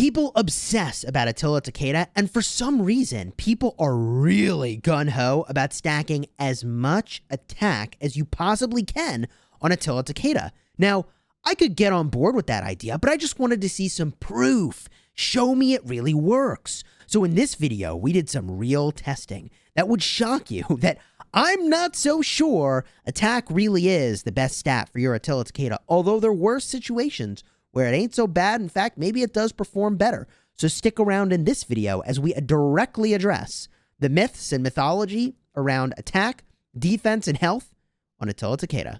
People obsess about Attila Takeda, and for some reason, people are really gung-ho about stacking as much attack as you possibly can on Attila Takeda. Now, I could get on board with that idea, but I just wanted to see some proof. Show me it really works. So in this video, we did some real testing that would shock you that I'm not so sure attack really is the best stat for your Attila Takeda, although there were situations where it ain't so bad. In fact, maybe it does perform better. So stick around in this video as we directly address the myths and mythology around attack, defense, and health on Attila Takeda.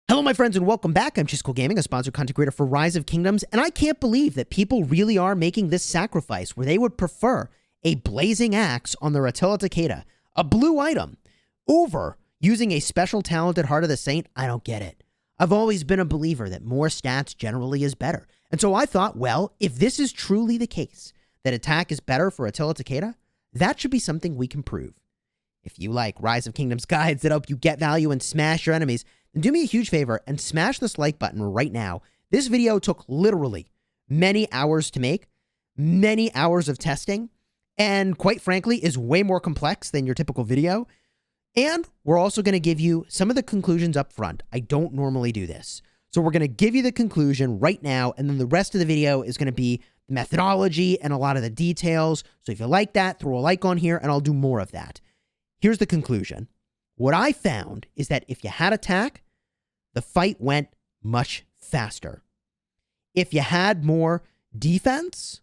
Hello, my friends, and welcome back. I'm Chisgule Gaming, a sponsored content creator for Rise of Kingdoms, and I can't believe that people really are making this sacrifice where they would prefer a blazing axe on their Attila Takeda, a blue item, over using a special talented Heart of the Saint. I don't get it. I've always been a believer that more stats generally is better. And so I thought, well, if this is truly the case, that attack is better for Attila Takeda, that should be something we can prove. If you like Rise of Kingdoms guides that help you get value and smash your enemies, then do me a huge favor and smash this like button right now. This video took literally many hours to make, many hours of testing, and quite frankly is way more complex than your typical video. And we're also going to give you some of the conclusions up front. I don't normally do this. So we're going to give you the conclusion right now, and then the rest of the video is going to be the methodology and a lot of the details. So if you like that, throw a like on here, and I'll do more of that. Here's the conclusion. What I found is that if you had attack, the fight went much faster. If you had more defense,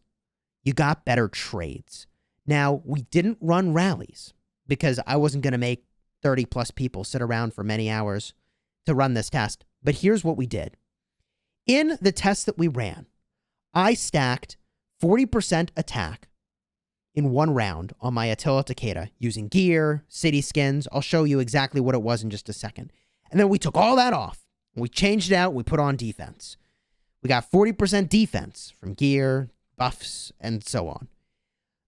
you got better trades. Now, we didn't run rallies because I wasn't going to make 30 plus people sit around for many hours to run this test. But here's what we did. In the test that we ran, I stacked 40% attack in one round on my Attila Takeda using gear, city skins. I'll show you exactly what it was in just a second. And then we took all that off. We changed it out. We put on defense. We got 40% defense from gear, buffs, and so on.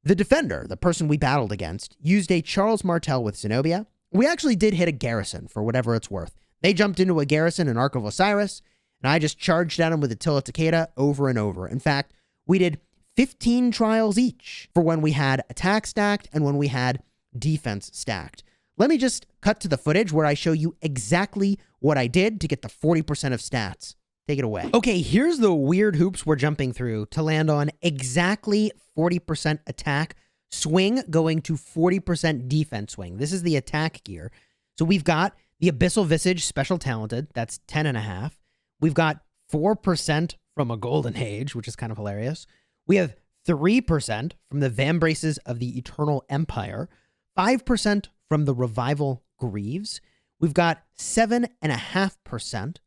The defender, the person we battled against, used a Charles Martel with Zenobia. We actually did hit a garrison for whatever it's worth. They jumped into a garrison in Ark of Osiris, and I just charged at them with Attila Takeda over and over. In fact, we did 15 trials each for when we had attack stacked and when we had defense stacked. Let me just cut to the footage where I show you exactly what I did to get the 40% of stats. Take it away. Okay, here's the weird hoops we're jumping through to land on exactly 40% attack swing going to 40% defense swing. This is the attack gear. So we've got the Abyssal Visage Special Talented. That's 10.5. We've got 4% from a Golden Age, which is kind of hilarious. We have 3% from the Vambraces of the Eternal Empire. 5% from the Revival Greaves. We've got 7.5%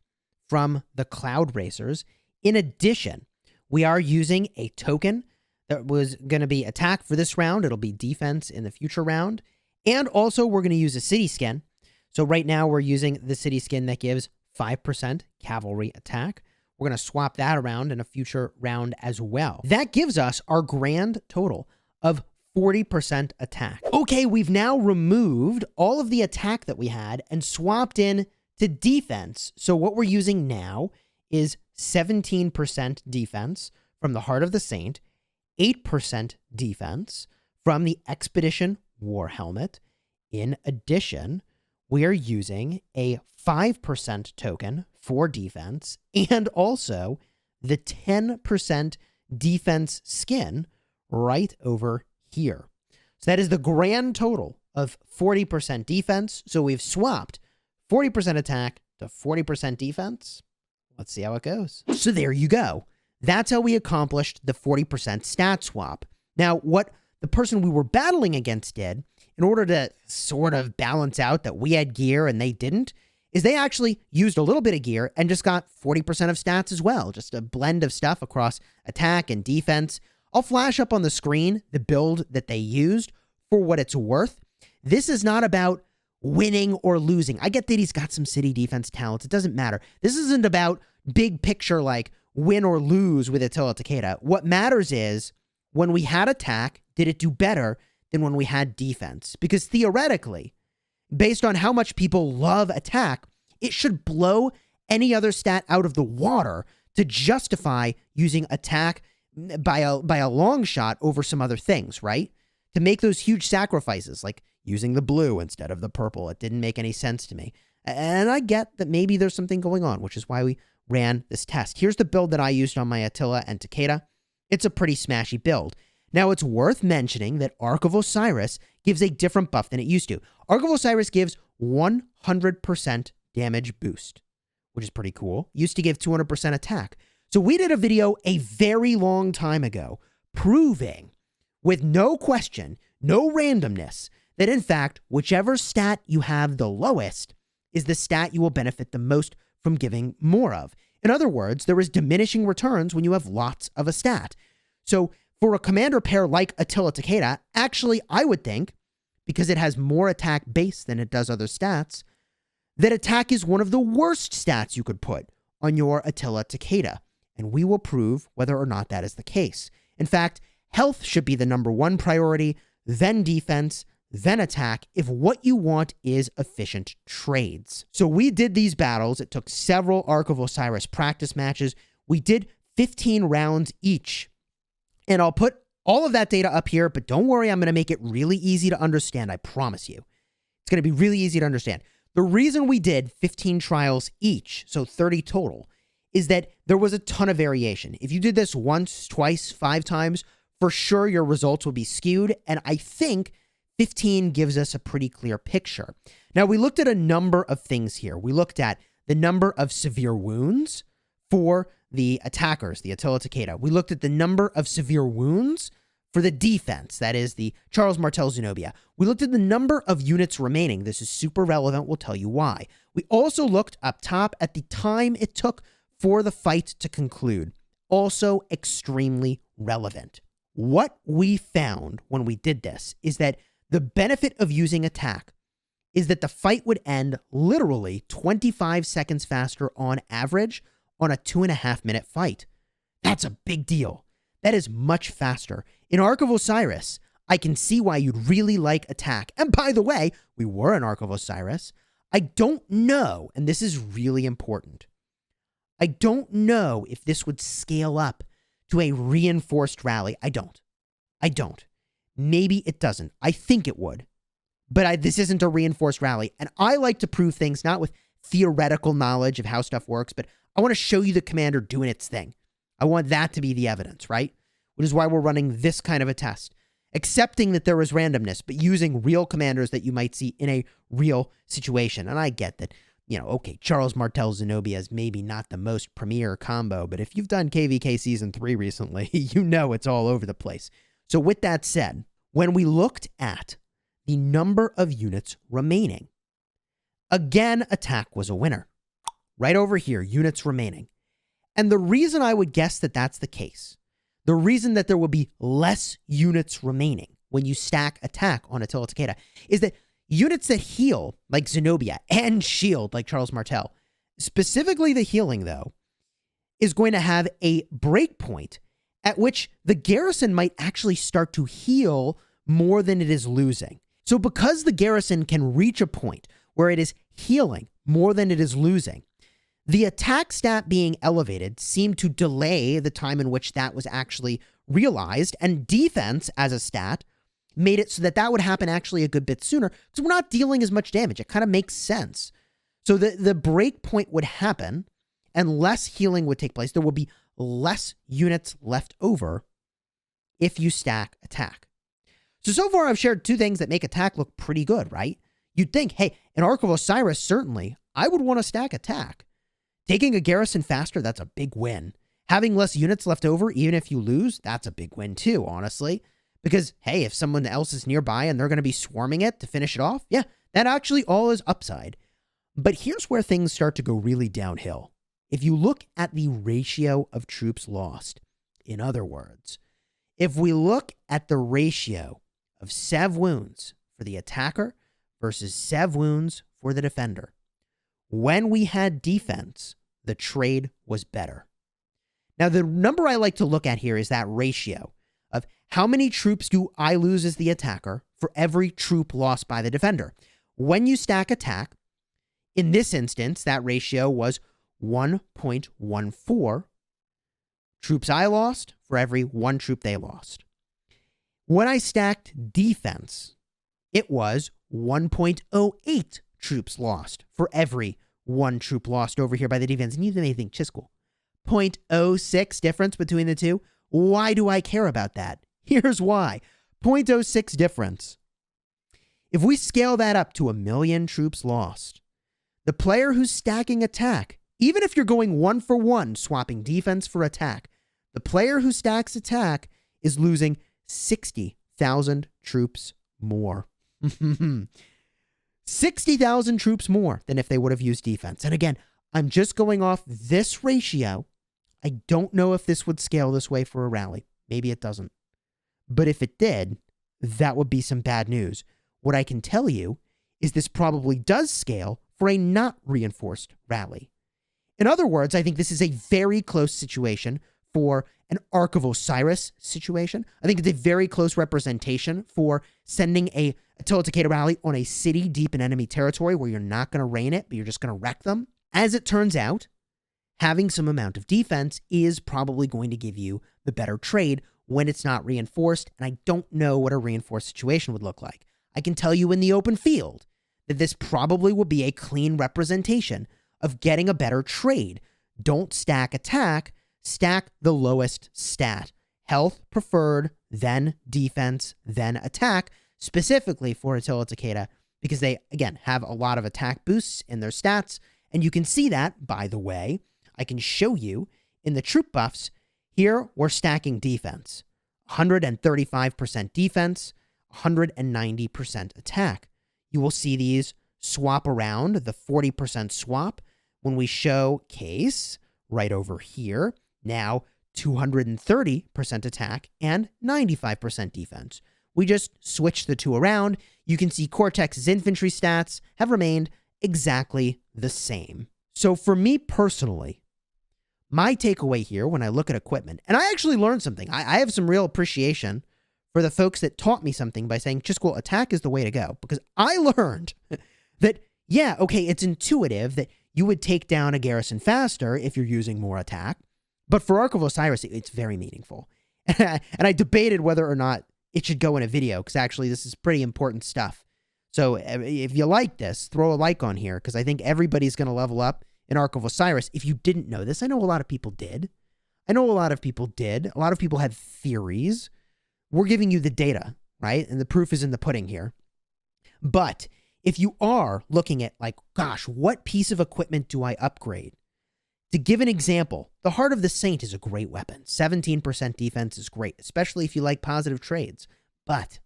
from the Cloud Racers. In addition, we are using a token that was going to be attack for this round. It'll be defense in the future round. And also, we're going to use a city skin. So right now, we're using the city skin that gives 5% cavalry attack. We're going to swap that around in a future round as well. That gives us our grand total of 40% attack. Okay, we've now removed all of the attack that we had and swapped in to defense. So what we're using now is 17% defense from the Heart of the Saint, 8% defense from the Expedition War Helmet. In addition, we are using a 5% token for defense and also the 10% defense skin right over here. So that is the grand total of 40% defense. So we've swapped 40% attack to 40% defense. Let's see how it goes. So there you go. That's how we accomplished the 40% stat swap. Now, what the person we were battling against did, in order to sort of balance out that we had gear and they didn't, is they actually used a little bit of gear and just got 40% of stats as well. Just a blend of stuff across attack and defense. I'll flash up on the screen the build that they used for what it's worth. This is not about winning or losing. I get that he's got some city defense talents. It doesn't matter. This isn't about big picture like win or lose with Attila Takeda. What matters is when we had attack, did it do better than when we had defense? Because theoretically, based on how much people love attack, It should blow any other stat out of the water to justify using attack by a long shot over some other things, right? To make those huge sacrifices, like using the blue instead of the purple. It didn't make any sense to me. And I get that maybe there's something going on, which is why we ran this test. Here's the build that I used on my Attila and Takeda. It's a pretty smashy build. Now, it's worth mentioning that Ark of Osiris gives a different buff than it used to. Ark of Osiris gives 100% damage boost, which is pretty cool. Used to give 200% attack. So we did a video a very long time ago proving, with no question, no randomness, that in fact, whichever stat you have the lowest is the stat you will benefit the most from giving more of. In other words, there is diminishing returns when you have lots of a stat. So for a commander pair like Attila Takeda, actually, I would think, because it has more attack base than it does other stats, that attack is one of the worst stats you could put on your Attila Takeda. And we will prove whether or not that is the case. In fact, health should be the #1 priority, then defense, then attack, if what you want is efficient trades. So we did these battles. It took several Ark of Osiris practice matches. We did 15 rounds each. And I'll put all of that data up here, but don't worry, I'm going to make it really easy to understand, I promise you. It's going to be really easy to understand. The reason we did 15 trials each, so 30 total, is that there was a ton of variation. If you did this once, twice, 5 times, for sure your results will be skewed, and I think 15 gives us a pretty clear picture. Now, we looked at a number of things here. We looked at the number of severe wounds for the attackers, the Attila Takeda. We looked at the number of severe wounds for the defense, that is the Charles Martel Zenobia. We looked at the number of units remaining. This is super relevant. We'll tell you why. We also looked up top at the time it took for the fight to conclude. Also extremely relevant. What we found when we did this is that the benefit of using attack is that the fight would end literally 25 seconds faster on average on a 2.5-minute fight. That's a big deal. That is much faster. In Ark of Osiris, I can see why you'd really like attack. And by the way, we were in Ark of Osiris. I don't know, and this is really important, I don't know if this would scale up to a reinforced rally. I don't. Maybe it doesn't. I think it would. But this isn't a reinforced rally. And I like to prove things not with theoretical knowledge of how stuff works, but I want to show you the commander doing its thing. I want that to be the evidence, right? Which is why we're running this kind of a test. Accepting that there is randomness, but using real commanders that you might see in a real situation. And I get that, okay, Charles Martel Zenobia is maybe not the most premier combo, but if you've done KVK Season 3 recently, you know it's all over the place. So with that said, when we looked at the number of units remaining, again, attack was a winner. Right over here, units remaining. And the reason I would guess that that's the case, the reason that there will be less units remaining when you stack attack on Attila Takeda, is that units that heal, like Zenobia, and shield, like Charles Martel, specifically the healing, though, is going to have a breakpoint at which the garrison might actually start to heal more than it is losing. So because the garrison can reach a point where it is healing more than it is losing, the attack stat being elevated seemed to delay the time in which that was actually realized, and defense as a stat made it so that that would happen actually a good bit sooner, because we're not dealing as much damage. It kind of makes sense. So the break point would happen, and less healing would take place. There will be less units left over if you stack attack. So far I've shared 2 things that make attack look pretty good, right? You'd think, hey, in Ark of Osiris, certainly, I would want to stack attack. Taking a garrison faster, that's a big win. Having less units left over, even if you lose, that's a big win too, honestly. Because, hey, if someone else is nearby and they're going to be swarming it to finish it off, yeah, that actually all is upside. But here's where things start to go really downhill. If you look at the ratio of troops lost, in other words, if we look at the ratio of sev wounds for the attacker versus sev wounds for the defender, when we had defense, the trade was better. Now, the number I like to look at here is that ratio of how many troops do I lose as the attacker for every troop lost by the defender. When you stack attack, In this instance, that ratio was 1.14 troops I lost for every 1 troop they lost. When I stacked defense, it was 1.08 troops lost for every 1 troop lost over here by the defense. And you may think, Chisgule, 0.06 difference between the two? Why do I care about that? Here's why. 0.06 difference. If we scale that up to 1 million troops lost, the player who's stacking attack, even if you're going 1 for 1, swapping defense for attack, the player who stacks attack is losing 60,000 troops more. 60,000 troops more than if they would have used defense. And again, I'm just going off this ratio. I don't know if this would scale this way for a rally. Maybe it doesn't. But if it did, that would be some bad news. What I can tell you is this probably does scale for a not reinforced rally. In other words, I think this is a very close situation for an Ark of Osiris situation. I think it's a very close representation for sending a Attila Takeda rally on a city deep in enemy territory where you're not going to rain it, but you're just going to wreck them. As it turns out, having some amount of defense is probably going to give you the better trade when it's not reinforced, and I don't know what a reinforced situation would look like. I can tell you in the open field that this probably will be a clean representation of getting a better trade. Don't stack attack, stack the lowest stat. Health preferred, then defense, then attack, specifically for Attila Takeda, because they, again, have a lot of attack boosts in their stats, and you can see that, by the way. I can show you in the troop buffs. Here, we're stacking defense. 135% defense, 190% attack. You will see these swap around, the 40% swap, when we show case right over here. Now, 230% attack and 95% defense. We just switched the two around. You can see CORTEX's infantry stats have remained exactly the same. So for me personally, my takeaway here when I look at equipment, and I actually learned something. I have some real appreciation for the folks that taught me something by saying, Chisgule, attack is the way to go. Because I learned that, yeah, okay, it's intuitive that you would take down a garrison faster if you're using more attack. But for Ark of Osiris, it's very meaningful. And I debated whether or not it should go in a video, because actually this is pretty important stuff. So if you like this, throw a like on here, because I think everybody's going to level up in Ark of Osiris. If you didn't know this, I know a lot of people did. A lot of people had theories. We're giving you the data, right? And the proof is in the pudding here. But if you are looking at like, gosh, what piece of equipment do I upgrade? To give an example, the Heart of the Saint is a great weapon. 17% defense is great, especially if you like positive trades. But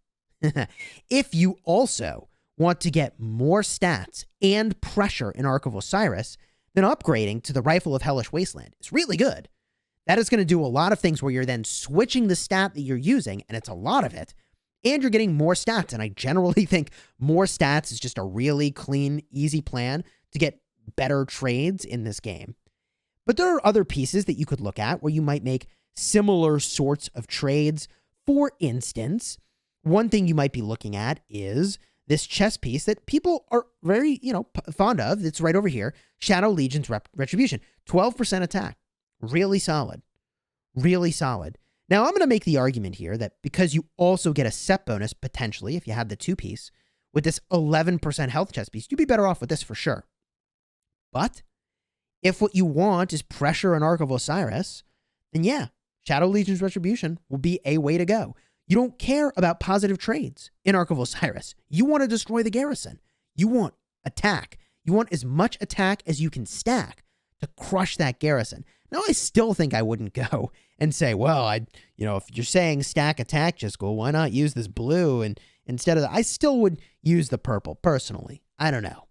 if you also want to get more stats and pressure in Ark of Osiris, then upgrading to the Rifle of Hellish Wasteland is really good. That is going to do a lot of things where you're then switching the stat that you're using, and it's a lot of it, and you're getting more stats. And I generally think more stats is just a really clean, easy plan to get better trades in this game. But there are other pieces that you could look at where you might make similar sorts of trades. For instance, one thing you might be looking at is this chess piece that people are very, fond of. It's right over here. Shadow Legion's Retribution. 12% attack. Really solid. Really solid. Now, I'm going to make the argument here that because you also get a set bonus, potentially, if you had the 2-piece, with this 11% health chess piece, you'd be better off with this for sure. But if what you want is pressure on Ark of Osiris, then yeah, Shadow Legion's Retribution will be a way to go. You don't care about positive trades in Ark of Osiris. You want to destroy the garrison. You want attack. You want as much attack as you can stack to crush that garrison. Now, I still think I wouldn't go and say, well, if you're saying stack attack, Chisgule, why not use this blue? And instead of that, I still would use the purple, personally. I don't know.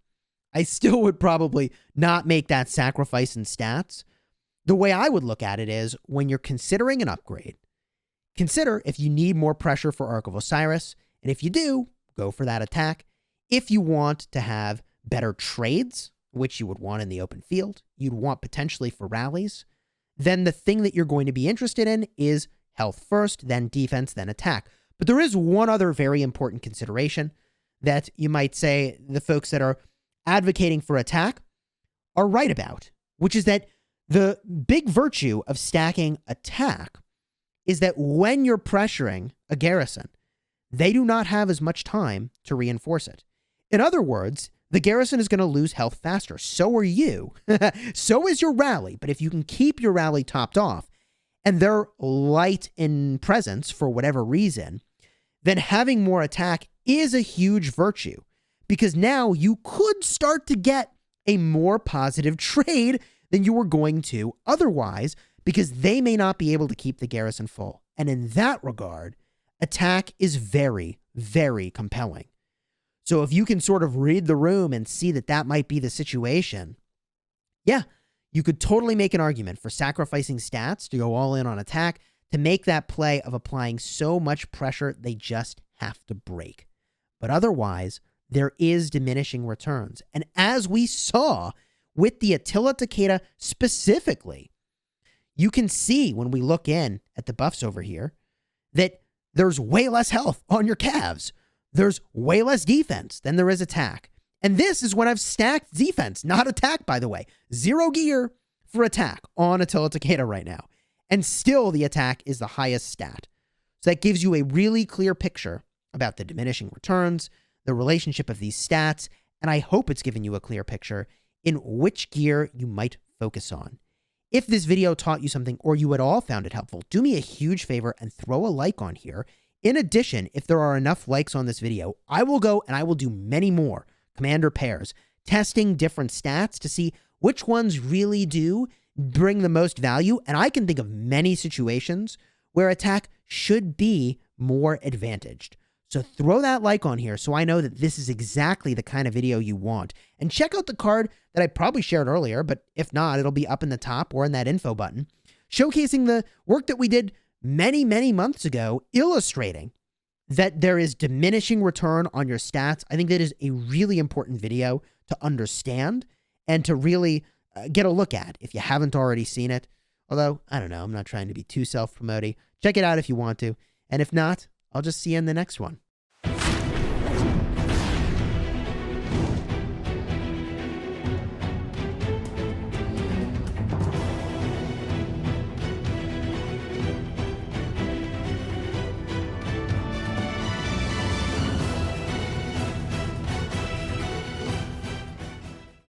I still would probably not make that sacrifice in stats. The way I would look at it is when you're considering an upgrade, consider if you need more pressure for Ark of Osiris, and if you do, go for that attack. If you want to have better trades, which you would want in the open field, you'd want potentially for rallies, then the thing that you're going to be interested in is health first, then defense, then attack. But there is one other very important consideration that you might say the folks that are advocating for attack are right about, which is that the big virtue of stacking attack is that when you're pressuring a garrison, they do not have as much time to reinforce it. In other words, the garrison is going to lose health faster. So are you. So is your rally. But if you can keep your rally topped off and they're light in presence for whatever reason, then having more attack is a huge virtue, because now you could start to get a more positive trade than you were going to otherwise, because they may not be able to keep the garrison full. And in that regard, attack is very, very compelling. So if you can sort of read the room and see that that might be the situation, yeah, you could totally make an argument for sacrificing stats to go all in on attack to make that play of applying so much pressure they just have to break. But otherwise, there is diminishing returns. And as we saw with the Attila Takeda specifically, you can see when we look in at the buffs over here that there's way less health on your calves. There's way less defense than there is attack. And this is when I've stacked defense, not attack, by the way. 0 gear for attack on Attila Takeda right now. And still the attack is the highest stat. So that gives you a really clear picture about the diminishing returns, the relationship of these stats, and I hope it's given you a clear picture in which gear you might focus on. If this video taught you something or you at all found it helpful, do me a huge favor and throw a like on here. In addition, if there are enough likes on this video, I will go and I will do many more commander pairs, testing different stats to see which ones really do bring the most value. And I can think of many situations where attack should be more advantaged. So throw that like on here so I know that this is exactly the kind of video you want. And check out the card that I probably shared earlier, but if not, it'll be up in the top or in that info button, showcasing the work that we did many, many months ago, illustrating that there is diminishing return on your stats. I think that is a really important video to understand and to really get a look at if you haven't already seen it. Although, I don't know, I'm not trying to be too self-promoting. Check it out if you want to. And if not, I'll just see you in the next one.